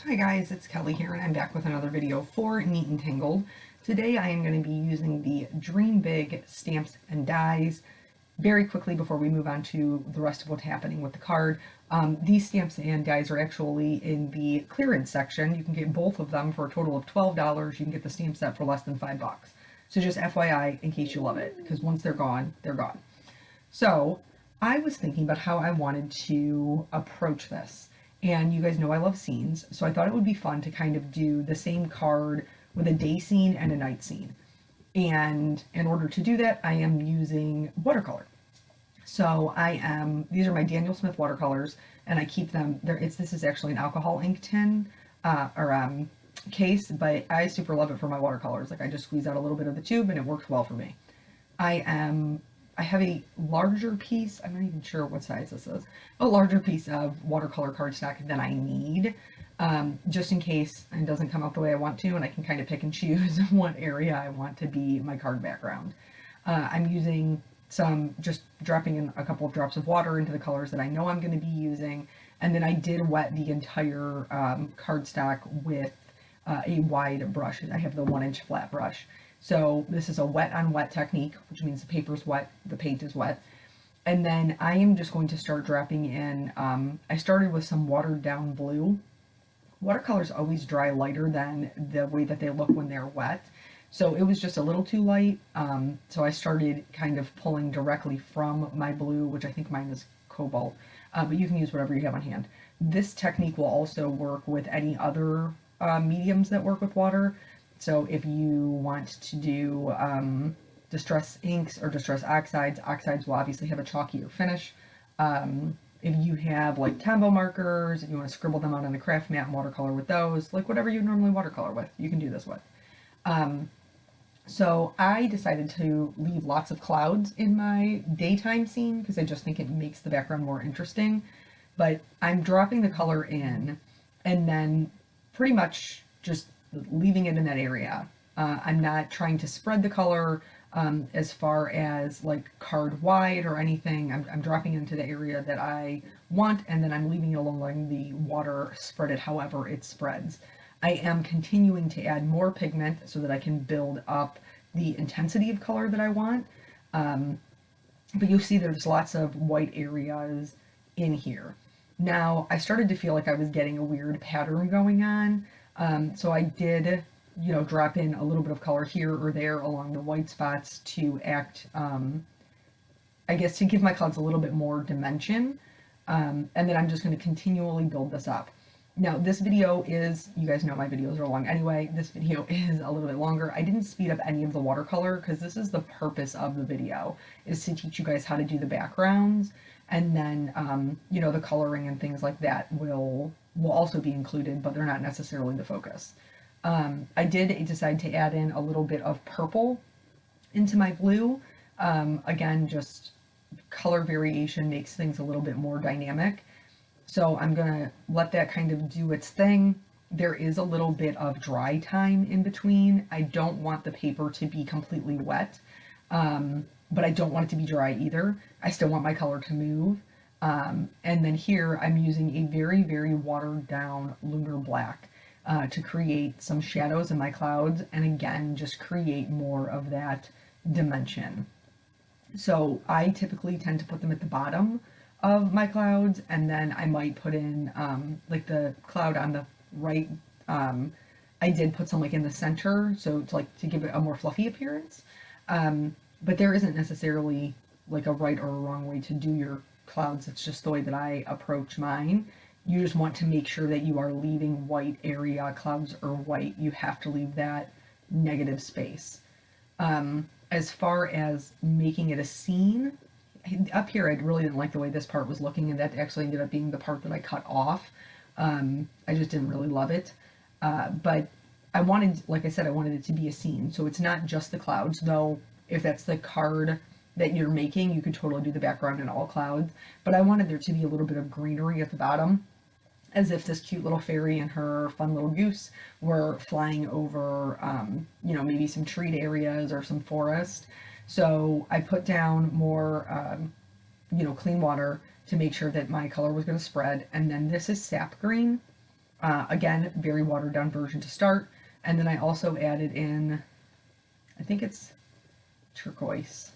Hi guys, it's Kelly here and I'm back with another video for Neat and Tangled. Today I am going to be using the Dream Big stamps and dies. Very quickly before we move on to the rest of what's happening with the card, these stamps and dies are actually in the clearance section. You can get both of them for a total of $12. You can get the stamp set for less than $5. So just FYI in case you love it, because once they're gone, they're gone. So I was thinking about how I wanted to approach this. And you guys know I love scenes, so I thought it would be fun to kind of do the same card with a day scene and a night scene. And in order to do that, I am using watercolor. So these are my Daniel Smith watercolors, and I keep them there. This is actually an alcohol ink tin, case, but I super love it for my watercolors. Like I just squeeze out a little bit of the tube and it works well for me. I have a larger piece, I'm not even sure what size this is, a larger piece of watercolor cardstock than I need, just in case it doesn't come out the way I want to, and I can kind of pick and choose what area I want to be my card background. I'm using just dropping in a couple of drops of water into the colors that I know I'm going to be using, and then I did wet the entire cardstock with a wide brush. I have the 1-inch flat brush. So this is a wet on wet technique, which means the paper's wet, the paint is wet. And then I am just going to start dropping in, I started with some watered down blue. Watercolors always dry lighter than the way that they look when they're wet. So it was just a little too light. So I started kind of pulling directly from my blue, which I think mine is cobalt, but you can use whatever you have on hand. This technique will also work with any other mediums that work with water. So if you want to do distress inks or distress oxides, oxides will obviously have a chalkier finish. If you have like Tombow markers, if you want to scribble them out on a craft mat and watercolor with those, like whatever you normally watercolor with, you can do this with. So I decided to leave lots of clouds in my daytime scene because I just think it makes the background more interesting. But I'm dropping the color in and then pretty much just leaving it in that area. I'm not trying to spread the color as far as like card wide or anything. I'm dropping it into the area that I want, and then I'm leaving it along the water, spread it however it spreads. I am continuing to add more pigment so that I can build up the intensity of color that I want. But you'll see there's lots of white areas in here. Now I started to feel like I was getting a weird pattern going on. So I did, drop in a little bit of color here or there along the white spots to act, I guess, to give my clouds a little bit more dimension. And then I'm just going to continually build this up. Now this video is, you guys know my videos are long anyway, this video is a little bit longer. I didn't speed up any of the watercolor because this is the purpose of the video, is to teach you guys how to do the backgrounds. And then, the coloring and things like that will also be included, but they're not necessarily the focus. I did decide to add in a little bit of purple into my blue. Again, just color variation makes things a little bit more dynamic. So I'm gonna let that kind of do its thing. There is a little bit of dry time in between. I don't want the paper to be completely wet, but I don't want it to be dry either. I still want my color to move. And then here I'm using a very, very watered down lunar black to create some shadows in my clouds, and again, just create more of that dimension. So I typically tend to put them at the bottom of my clouds, and then I might put in like the cloud on the right. I did put some like in the center, so to give it a more fluffy appearance. But there isn't necessarily like a right or a wrong way to do your clouds. It's just the way that I approach mine. You just want to make sure that you are leaving white area. Clouds are white. You have to leave that negative space. As far as making it a scene, up here I really didn't like the way this part was looking, and that actually ended up being the part that I cut off. I just didn't really love it. But I wanted, like I said, I wanted it to be a scene. So it's not just the clouds, though if that's the card that you're making, you could totally do the background in all clouds. But I wanted there to be a little bit of greenery at the bottom, as if this cute little fairy and her fun little goose were flying over, maybe some treed areas or some forest. So I put down more, clean water to make sure that my color was going to spread. And then this is sap green. Again, very watered down version to start. And then I also added in, I think it's turquoise.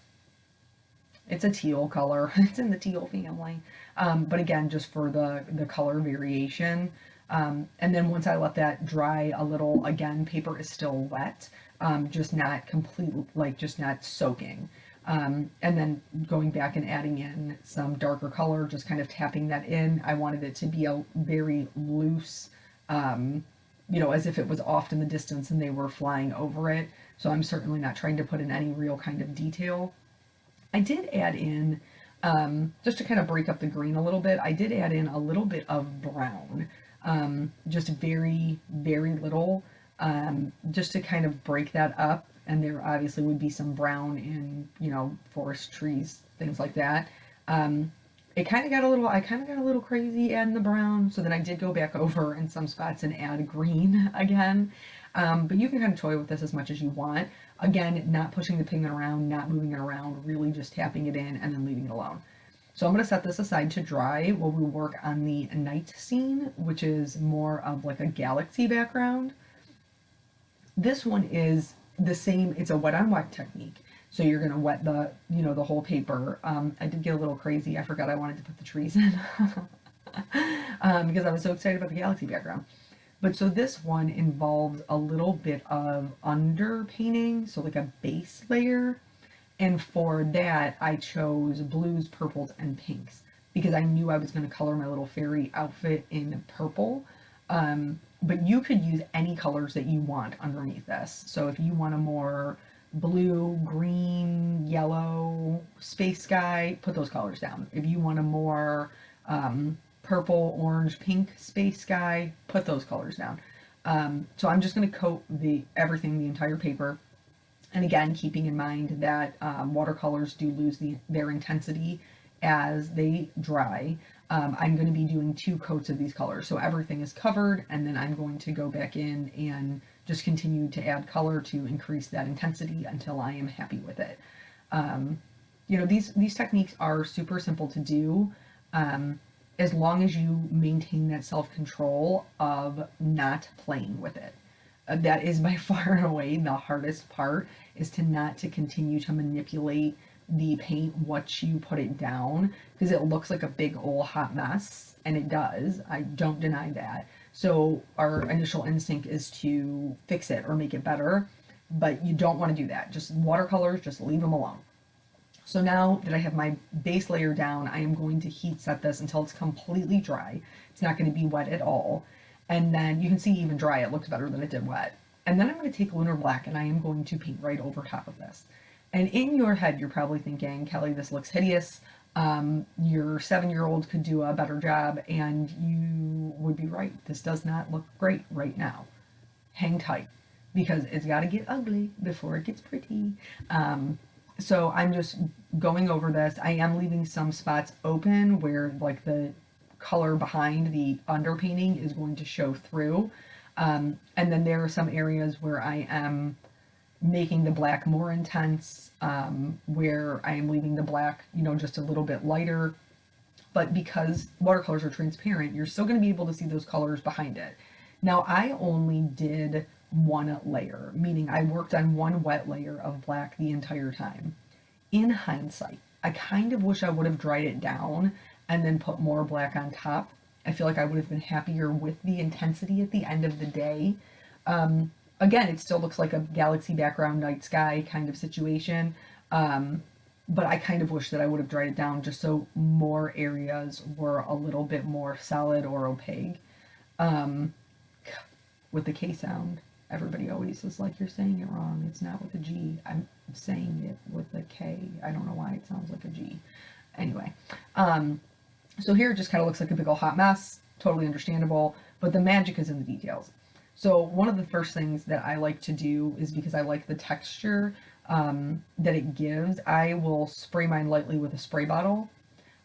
It's a teal color. It's in the teal family. But again, just for the color variation. And then once I let that dry a little, again, paper is still wet, just not completely, like just not soaking. And then going back and adding in some darker color, just kind of tapping that in. I wanted it to be a very loose, you know, as if it was off in the distance and they were flying over it. So I'm certainly not trying to put in any real kind of detail. I did add in, just to kind of break up the green a little bit, I did add in a little bit of brown, just very, very little, just to kind of break that up. And there obviously would be some brown in, you know, forest trees, things like that. It kind of got a little, I kind of got a little crazy adding the brown. So then I did go back over in some spots and add green again. But you can kind of toy with this as much as you want. Again, not pushing the pigment around, not moving it around, really just tapping it in and then leaving it alone. So I'm going to set this aside to dry while we work on the night scene, which is more of like a galaxy background. This one is the same, it's a wet on wet technique. So you're going to wet the, you know, the whole paper. I did get a little crazy. I forgot I wanted to put the trees in because I was so excited about the galaxy background. But so this one involves a little bit of underpainting, so like a base layer. And for that, I chose blues, purples, and pinks because I knew I was going to color my little fairy outfit in purple. But you could use any colors that you want underneath this. So if you want a more blue, green, yellow, space sky, put those colors down. If you want a more purple, orange, pink space sky, put those colors down. So I'm just going to coat everything, the entire paper. And again, keeping in mind that watercolors do lose their intensity as they dry. I'm going to be doing 2 coats of these colors. So everything is covered, and then I'm going to go back in and just continue to add color to increase that intensity until I am happy with it. You know, these techniques are super simple to do. As long as you maintain that self-control of not playing with it. That is by far and away the hardest part, is to not to continue to manipulate the paint once you put it down, because it looks like a big old hot mess, and it does. I don't deny that. So our initial instinct is to fix it or make it better, but you don't want to do that. Just watercolors, just leave them alone. So now that I have my base layer down, I am going to heat set this until it's completely dry. It's not going to be wet at all. And then you can see even dry, it looks better than it did wet. And then I'm going to take Lunar Black and I am going to paint right over top of this. And in your head, you're probably thinking, Kelly, this looks hideous. Your 7-year-old could do a better job, and you would be right. This does not look great right now. Hang tight, because it's got to get ugly before it gets pretty. So I'm just going over this. I am leaving some spots open where like the color behind the underpainting is going to show through. And then there are some areas where I am making the black more intense, where I am leaving the black, you know, just a little bit lighter. But because watercolors are transparent, you're still going to be able to see those colors behind it. Now, I only did 1 layer, meaning I worked on 1 wet layer of black the entire time. In hindsight, I kind of wish I would have dried it down and then put more black on top. I feel like I would have been happier with the intensity at the end of the day. Again, it still looks like a galaxy background, night sky kind of situation. But I kind of wish that I would have dried it down just so more areas were a little bit more solid or opaque. With the K sound, everybody always is like, you're saying it wrong. It's not with a G. I'm saying it with a K. I don't know why it sounds like a G. Anyway, so here it just kind of looks like a big old hot mess. Totally understandable. But the magic is in the details. So one of the first things that I like to do is, because I like the texture that it gives, I will spray mine lightly with a spray bottle.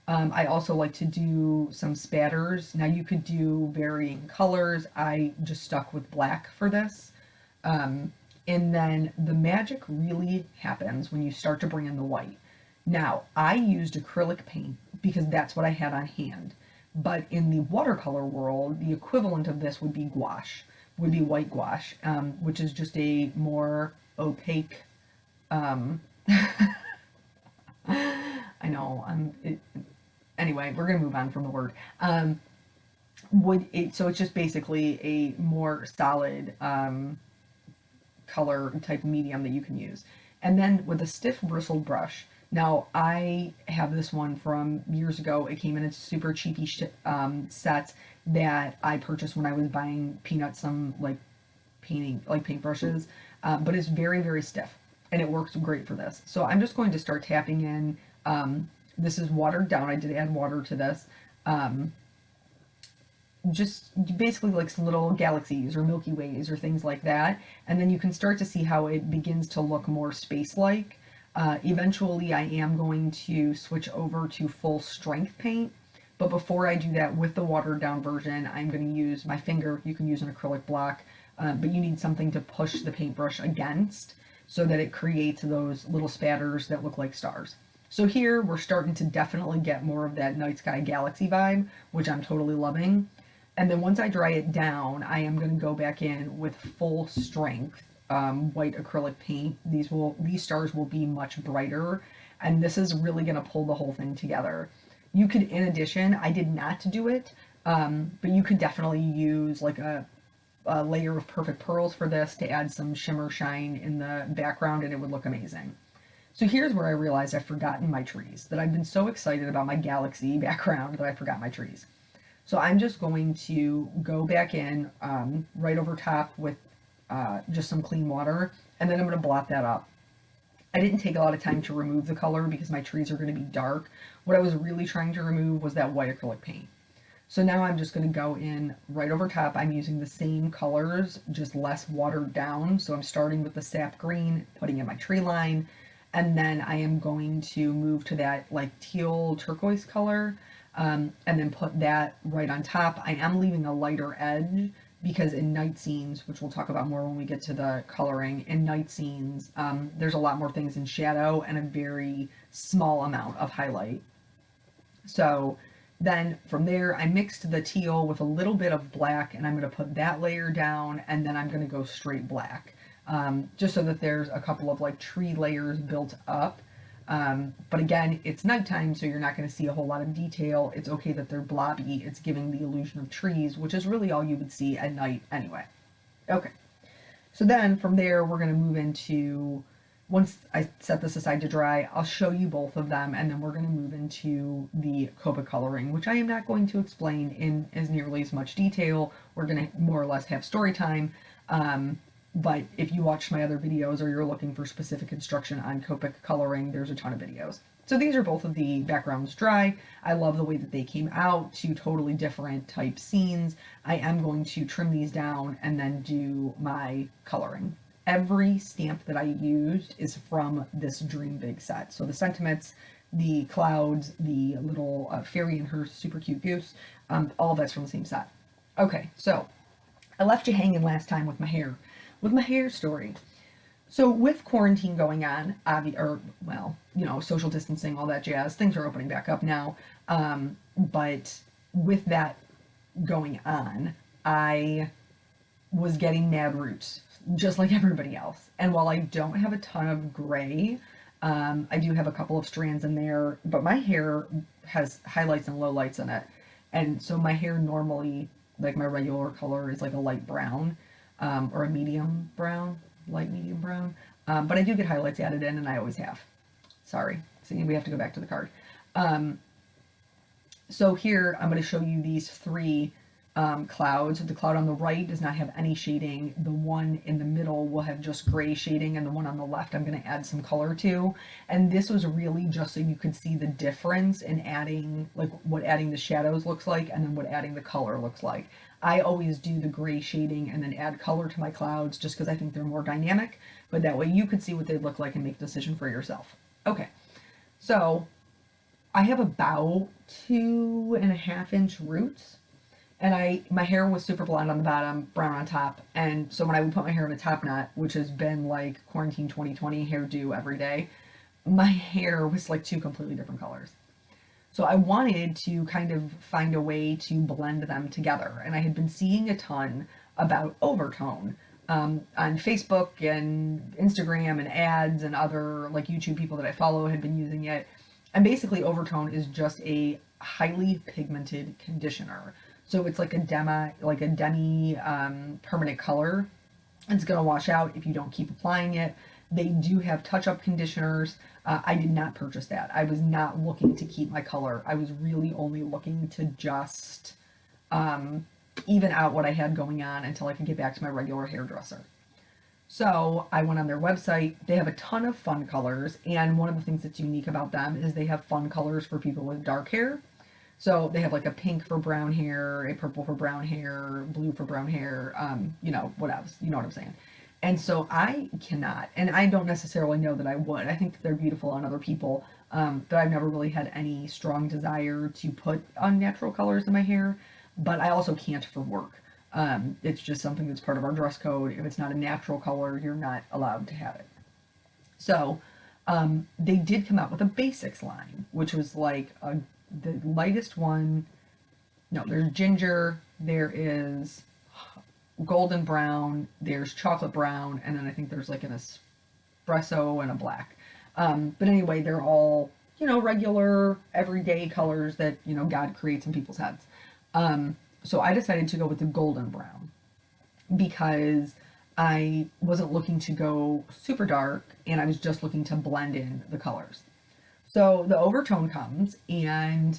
I also like to do some spatters. Now you could do varying colors. I just stuck with black for this. And then the magic really happens when you start to bring in the white. Now, I used acrylic paint because that's what I had on hand. But in the watercolor world, the equivalent of this would be gouache, would be white gouache, which is just a more opaque, um, I know, anyway, we're going to move on from the word. So it's just basically a more solid color type medium that you can use. And then with a stiff bristled brush, now I have this one from years ago. It came in a super cheapy set that I purchased when I was buying Peanuts some like paint brushes, but it's very, very stiff and it works great for this. So I'm just going to start tapping in. This is watered down. I did add water to this. Just basically like some little galaxies or Milky Ways or things like that. And then you can start to see how it begins to look more space-like. Eventually I am going to switch over to full strength paint. But before I do that, with the watered down version, I'm going to use my finger. You can use an acrylic block, but you need something to push the paintbrush against so that it creates those little spatters that look like stars. So here we're starting to definitely get more of that night sky galaxy vibe, which I'm totally loving. And then once I dry it down, I am going to go back in with full strength white acrylic paint. These stars will be much brighter, and this is really going to pull the whole thing together. You could, in addition, I did not do it, but you could definitely use like a layer of perfect pearls for this to add some shimmer shine in the background, and it would look amazing. So here's where I realized I've forgotten my trees, that I've been so excited about my galaxy background that I forgot my trees. So I'm just going to go back in right over top with just some clean water, and then I'm going to blot that up. I didn't take a lot of time to remove the color because my trees are going to be dark. What I was really trying to remove was that white acrylic paint. So now I'm just going to go in right over top. I'm using the same colors, just less watered down. So I'm starting with the sap green, putting in my tree line, and then I am going to move to that like teal turquoise color, and then put that right on top. I am leaving a lighter edge because in night scenes, which we'll talk about more when we get to the coloring, in night scenes, there's a lot more things in shadow and a very small amount of highlight. So then from there, I mixed the teal with a little bit of black, and I'm going to put that layer down, and then I'm going to go straight black, just so that there's a couple of like tree layers built up. But again, it's nighttime, so you're not going to see a whole lot of detail. It's okay that they're blobby. It's giving the illusion of trees, which is really all you would see at night anyway. Okay, so then from there, we're going to move into, once I set this aside to dry, I'll show you both of them, and then we're going to move into the Copic coloring, which I am not going to explain in as nearly as much detail. We're going to more or less have story time. But if you watch my other videos or you're looking for specific instruction on Copic coloring, there's a ton of videos. So these are both of the backgrounds dry. I love the way that they came out, two totally different type scenes. I am going to trim these down and then do my coloring. Every stamp that I used is from this Dream Big set. So the sentiments, the clouds, the little fairy and her super cute goose, all that's from the same set. Okay, so I left you hanging last time with my hair. With my hair story. So with quarantine going on, well, you know, social distancing, all that jazz, things are opening back up now. But with that going on, I was getting mad roots, just like everybody else. And while I don't have a ton of gray, I do have a couple of strands in there, but my hair has highlights and lowlights in it. And so my hair normally, like my regular color, is like a light brown. Or a medium brown, light medium brown. But I do get highlights added in, and I always have. Sorry. See, we have to go back to the card. So here, I'm going to show you these three clouds. The cloud on the right does not have any shading. The one in the middle will have just gray shading, and the one on the left I'm going to add some color to. And this was really just so you could see the difference in adding, like what adding the shadows looks like, and then what adding the color looks like. I always do the gray shading and then add color to my clouds just because I think they're more dynamic, but that way you could see what they look like and make a decision for yourself. Okay, so I have about 2.5 inch roots, and my hair was super blonde on the bottom, brown on top, and so when I would put my hair in a top knot, which has been like quarantine 2020 hairdo every day, my hair was like two completely different colors. So I wanted to kind of find a way to blend them together. And I had been seeing a ton about overtone on Facebook and Instagram and ads, and other like YouTube people that I follow had been using it. And basically overtone is just a highly pigmented conditioner. So it's like a demi permanent color. It's going to wash out if you don't keep applying it. They do have touch-up conditioners. I did not purchase that. I was not looking to keep my color. I was really only looking to just even out what I had going on until I could get back to my regular hairdresser. So I went on their website. They have a ton of fun colors, and one of the things that's unique about them is they have fun colors for people with dark hair. So they have like a pink for brown hair, a purple for brown hair, blue for brown hair, what else, you know what I'm saying. And so I cannot, and I don't necessarily know that I would. I think they're beautiful on other people, but I've never really had any strong desire to put unnatural colors in my hair, but I also can't for work. It's just something that's part of our dress code. If it's not a natural color, you're not allowed to have it. So they did come out with a basics line, which was like the lightest one. No, there's ginger, there is golden brown, there's chocolate brown, and then I think there's like an espresso and a black. But anyway, they're all, regular, everyday colors that, God creates in people's heads. So I decided to go with the golden brown because I wasn't looking to go super dark, and I was just looking to blend in the colors. So the overtone comes, and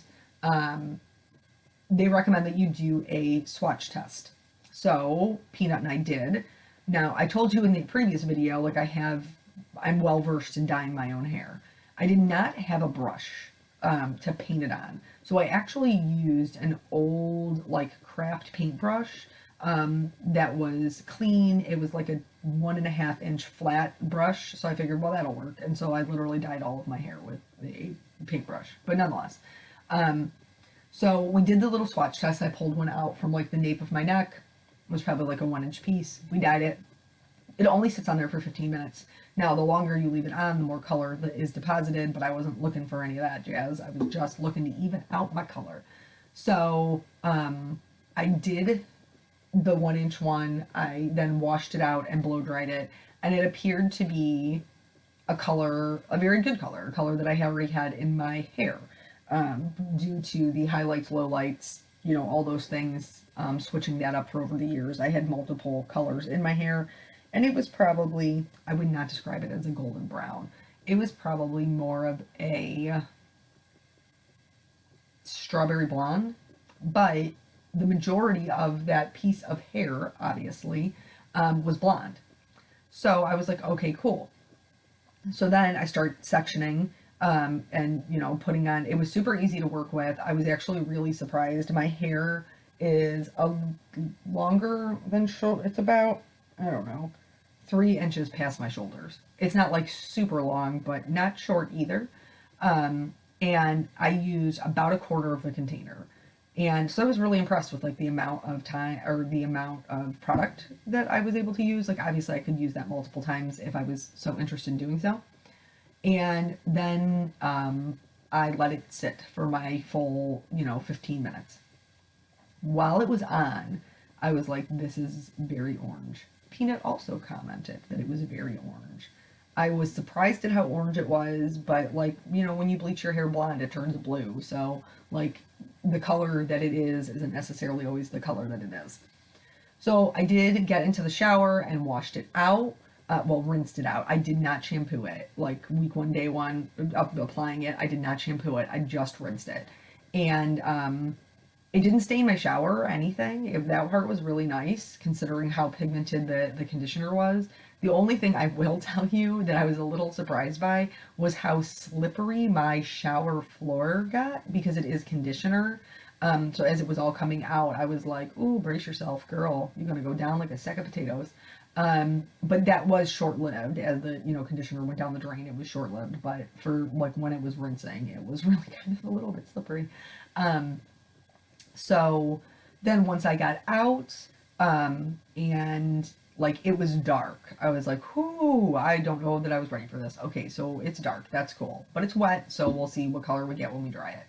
they recommend that you do a swatch test. So Peanut and I did. Now, I told you in the previous video, like I'm well versed in dyeing my own hair. I did not have a brush to paint it on. So I actually used an old like craft paintbrush that was clean. It was like a 1.5 inch flat brush. So I figured, well, that'll work. And so I literally dyed all of my hair with a paintbrush, but nonetheless. So we did the little swatch test. I pulled one out from like the nape of my neck. It was probably like a 1 inch piece. We dyed it. It only sits on there for 15 minutes. Now, the longer you leave it on, the more color that is deposited, but I wasn't looking for any of that jazz. I was just looking to even out my color. So I did the 1 inch one. I then washed it out and blow dried it, and it appeared to be a color, a very good color, a color that I already had in my hair, due to the highlights, lowlights, all those things, switching that up for over the years. I had multiple colors in my hair, and it was probably, I would not describe it as a golden brown. It was probably more of a strawberry blonde, but the majority of that piece of hair, obviously, was blonde. So I was like, okay, cool. So then I started sectioning, and, putting on, it was super easy to work with. I was actually really surprised. My hair is longer than short. It's about, I don't know, 3 inches past my shoulders. It's not like super long, but not short either. And I used about a quarter of the container. And so I was really impressed with like the amount of time or the amount of product that I was able to use. Like obviously I could use that multiple times if I was so interested in doing so. And then I let it sit for my full, 15 minutes. While it was on, I was like, this is very orange. Peanut also commented that it was very orange. I was surprised at how orange it was, but like, when you bleach your hair blonde, it turns blue. So like the color that it is isn't necessarily always the color that it is. So I did get into the shower and washed it out. Rinsed it out. I did not shampoo it. Like week 1, day 1, applying it, I did not shampoo it. I just rinsed it. And it didn't stain my shower or anything. That part was really nice, considering how pigmented the conditioner was. The only thing I will tell you that I was a little surprised by was how slippery my shower floor got, because it is conditioner. So as it was all coming out, I was like, ooh, brace yourself, girl. You're going to go down like a sack of potatoes. But that was short-lived. As the, conditioner went down the drain, it was short-lived. But for like when it was rinsing, it was really kind of a little bit slippery. So then once I got out, and like it was dark, I was like, whoo, I don't know that I was ready for this. Okay, so it's dark. That's cool. But it's wet, so we'll see what color we get when we dry it.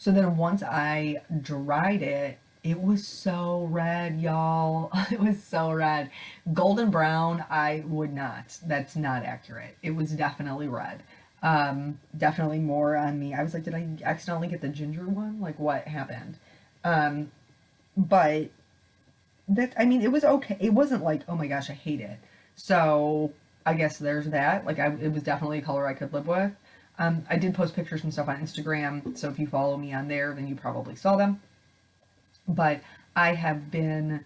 So then once I dried it, it was so red, y'all. It was so red. Golden brown, I would not. That's not accurate. It was definitely red. Definitely more on me. I was like, did I accidentally get the ginger one? Like, what happened? Um, but that, I mean, it was okay. It wasn't like, oh my gosh, I hate it. So I guess there's that. Like, it was definitely a color I could live with. I did post pictures and stuff on Instagram, so if you follow me on there, then you probably saw them. But I have been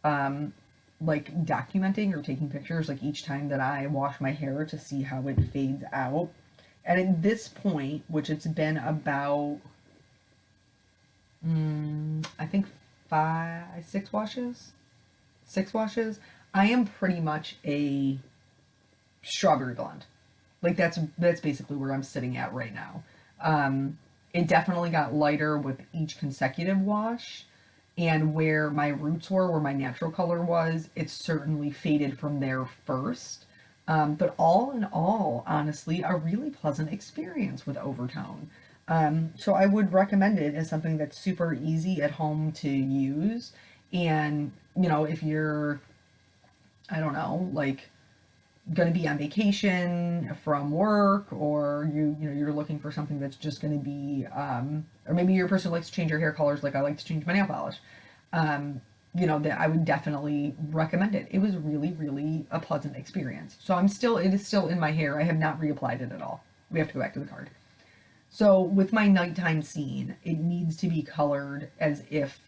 um, like documenting or taking pictures like each time that I wash my hair to see how it fades out. And at this point, which it's been about, I think six washes, I am pretty much a strawberry blonde. Like that's basically where I'm sitting at right now. It definitely got lighter with each consecutive wash, and where my roots were, where my natural color was, it certainly faded from there first. But all in all, honestly, a really pleasant experience with Overtone. So I would recommend it as something that's super easy at home to use. And, you know, if you're, I don't know, like going to be on vacation from work, or you know you're looking for something that's just going to be or maybe you're a person who likes to change your hair colors like I like to change my nail polish, you know, that I would definitely recommend it. It was really a pleasant experience. So it is still in my hair. I have not reapplied it at all. We have to go back to the card. So with my nighttime scene, it needs to be colored as if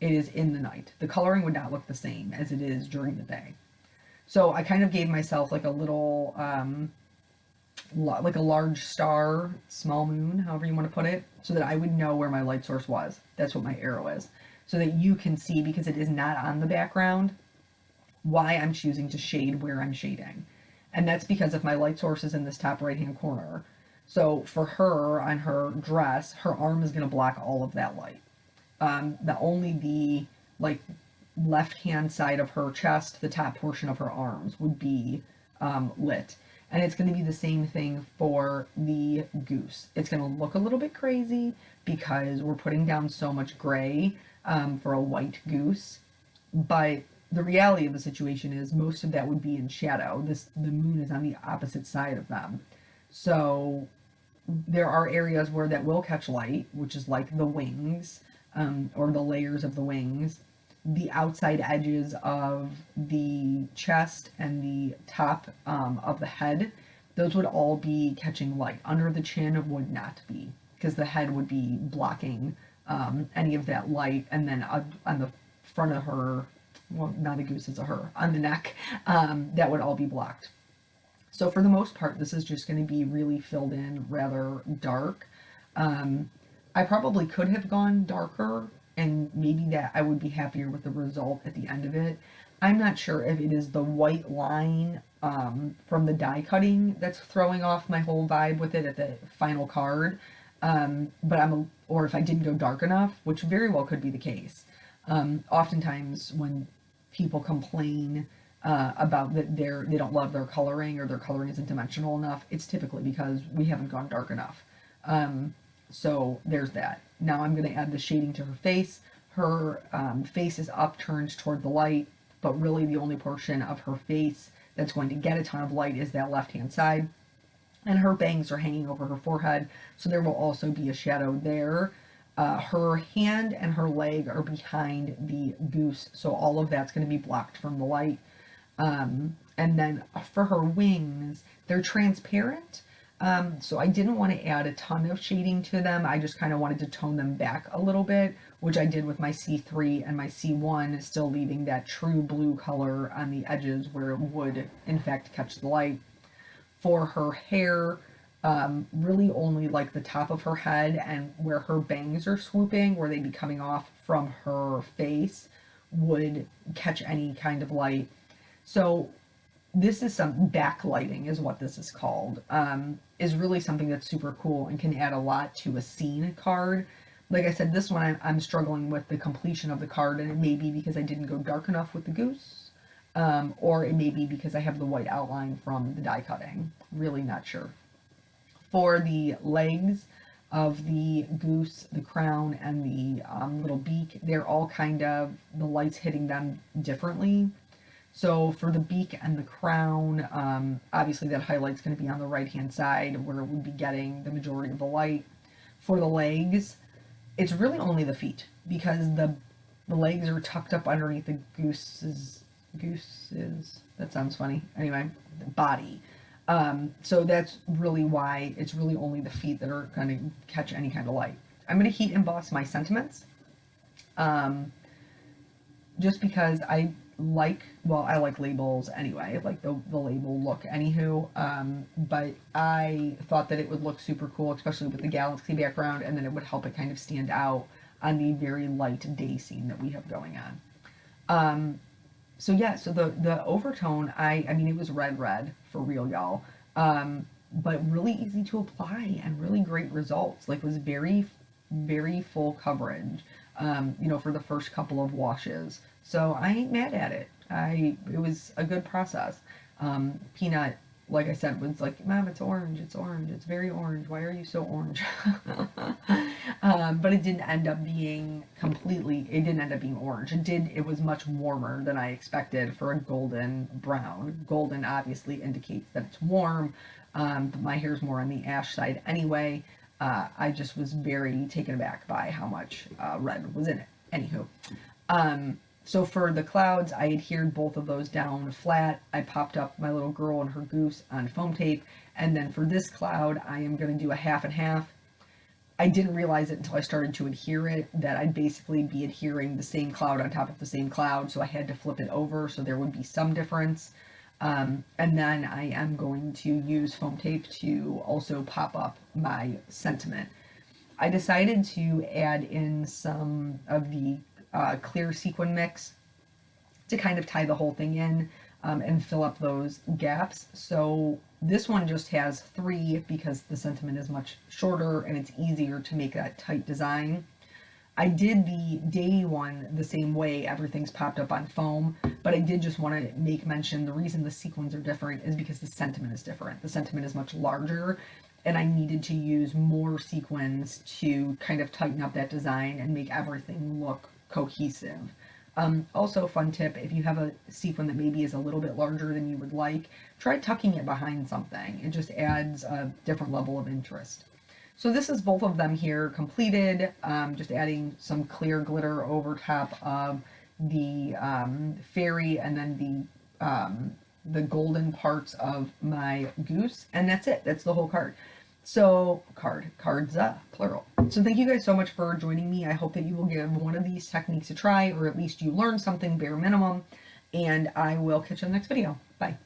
it is in the night. The coloring would not look the same as it is during the day. So I kind of gave myself like a little, like a large star, small moon, however you want to put it, so that I would know where my light source was. That's what my arrow is. So that you can see, because it is not on the background, why I'm choosing to shade where I'm shading. And that's because if my light source is in this top right hand corner, so for her on her dress, her arm is going to block all of that light. Only the like left hand side of her chest, the top portion of her arms would be lit. And it's going to be the same thing for the goose. It's going to look a little bit crazy because we're putting down so much gray for a white goose. But the reality of the situation is most of that would be in shadow. The moon is on the opposite side of them. So there are areas where that will catch light, which is like the wings, or the layers of the wings, the outside edges of the chest and the top of the head. Those would all be catching light. Under the chin would not be, because the head would be blocking any of that light. And then on the front of her, well, not a goose, it's a her, on the neck, that would all be blocked. So for the most part, this is just going to be really filled in rather dark. I probably could have gone darker, and maybe that I would be happier with the result at the end of it. I'm not sure if it is the white line from the die cutting that's throwing off my whole vibe with it at the final card, or if I didn't go dark enough, which very well could be the case. Oftentimes when people complain about that they don't love their coloring, or their coloring isn't dimensional enough, it's typically because we haven't gone dark enough. So there's that. Now I'm going to add the shading to her face. Her face is upturned toward the light, but really the only portion of her face that's going to get a ton of light is that left-hand side. And her bangs are hanging over her forehead, so there will also be a shadow there. Her hand and her leg are behind the goose, so all of that's going to be blocked from the light. And then for her wings, they're transparent. So I didn't want to add a ton of shading to them. I just kind of wanted to tone them back a little bit, which I did with my C3 and my C1, still leaving that true blue color on the edges where it would, in fact, catch the light. For her hair, really only like the top of her head and where her bangs are swooping, where they'd be coming off from her face, would catch any kind of light. So this is some backlighting is what this is called, is really something that's super cool and can add a lot to a scene card. Like I said, this one I'm struggling with the completion of the card, and it may be because I didn't go dark enough with the goose, or it may be because I have the white outline from the die cutting. Really not sure. For the legs, of the goose, the crown, and the little beak, they're all kind of, the light's hitting them differently. So for the beak and the crown, obviously that highlight's going to be on the right hand side where it would be getting the majority of the light. For the legs, it's really only the feet, because the legs are tucked up underneath the goose's, that sounds funny, anyway, the body. So that's really why it's really only the feet that are going to catch any kind of light. I'm going to heat emboss my sentiments, just because I like labels anyway, like the label look anywho, but I thought that it would look super cool, especially with the galaxy background, and then it would help it kind of stand out on the very light day scene that we have going on. So yeah, so the overtone, I mean, it was red for real, y'all. But really easy to apply and really great results. Like, was very, very full coverage, for the first couple of washes. So I ain't mad at it. It was a good process. Peanut, like I said, was like, Mom, it's orange, it's very orange. Why are you so orange? But it didn't end up being orange. It was much warmer than I expected for a golden brown. Golden obviously indicates that it's warm, but my hair's more on the ash side anyway. I just was very taken aback by how much red was in it. Anywho, so for the clouds, I adhered both of those down flat. I popped up my little girl and her goose on foam tape. And then for this cloud, I am going to do a half and half. I didn't realize it until I started to adhere it, that I'd basically be adhering the same cloud on top of the same cloud. So I had to flip it over, so there would be some difference. And then I am going to use foam tape to also pop up my sentiment. I decided to add in some of the clear sequin mix to kind of tie the whole thing in, and fill up those gaps. So this one just has 3 because the sentiment is much shorter and it's easier to make that tight design. I did the day one the same way, everything's popped up on foam, but I did just want to make mention the reason the sequins are different is because the sentiment is different. The sentiment is much larger, and I needed to use more sequins to kind of tighten up that design and make everything look cohesive. Also, fun tip, if you have a sequin that maybe is a little bit larger than you would like, try tucking it behind something. It just adds a different level of interest. So this is both of them here completed, just adding some clear glitter over top of the fairy, and then the golden parts of my goose, and that's it. That's the whole card. So cards, plural. So thank you guys so much for joining me. I hope that you will give one of these techniques a try, or at least you learn something bare minimum, and I will catch you in the next video. Bye.